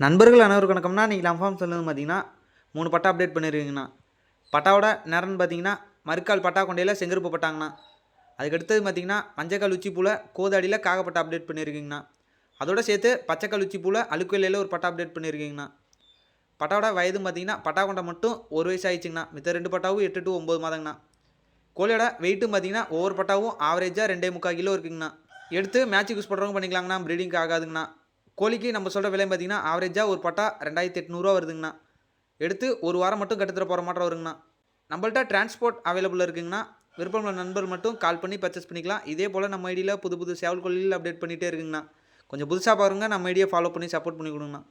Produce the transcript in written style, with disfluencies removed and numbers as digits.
நண்பர்கள் அனைவருக்கும் வணக்கம்னா, இன்றைக்கி நம்ம ஃபார்ம் சொல்லுறது பார்த்தீங்கன்னா 3 பட்டா அப்டேட் பண்ணியிருக்கீங்கண்ணா. பட்டாவோட நேரம்னு பார்த்தீங்கன்னா மறுக்கால் பட்டா கொண்டையில் செங்கருப்பு பட்டாங்கண்ணா. அதுக்கடுத்தது பார்த்தீங்கன்னா மஞ்சக்கால் உச்சி பூவில் கோதாடியில் காகப்பட்டா அப்டேட் பண்ணியிருக்கீங்கண்ணா. அதோட சேர்த்து பச்சைக்கால் உச்சி பூவில் அழுக்குலையில் ஒரு பட்டா அப்டேட் பண்ணியிருக்கீங்கண்ணா. பட்டாவோட வயதும் பார்த்தீங்கன்னா பட்டா கொண்டை மட்டும் 1 வயசு ஆயிடுச்சுங்கண்ணா. மித்த 2 பட்டாவும் 8 to 9 மாதங்கண்ணா. கோழியோட வெயிட்டும் பார்த்தீங்கன்னா ஒவ்வொரு பட்டாவும் ஆவரேஜாக 2.25 கிலோ இருக்குங்கண்ணா. எடுத்து மேட்சுக்கு யூஸ் பண்ணுறவங்க பண்ணிக்கலாங்கண்ணா. ப்ரீடிங்க்கு ஆகாதுங்கண்ணா. கோழிக்கு நம்ம சொல்கிற விலை பார்த்தீங்கன்னா ஆவரேஜாக ஒரு பட்டா 2800 வருதுங்கண்ணா. எடுத்து ஒரு வாரம் மட்டும் கட்டுத்தர போகிற மாட்டம் வருங்கண்ணா. நம்மள்ட்ட டிரான்ஸ்போர்ட் அவைலபிள் இருக்குங்கண்ணா. விருப்பமுள்ள நண்பர் மட்டும் கால் பண்ணி பர்ச்சேஸ் பண்ணிக்கலாம். இதே போல் நம்ம ஐடியில் புது சேவல் கோழியில் அப்டேட் பண்ணிகிட்டே இருக்குங்கண்ணா. கொஞ்சம் புதுசாக பாருங்கள், நம்ம ஐடியை ஃபாலோ பண்ணி சப்போர்ட் பண்ணி கொடுங்கண்ணா.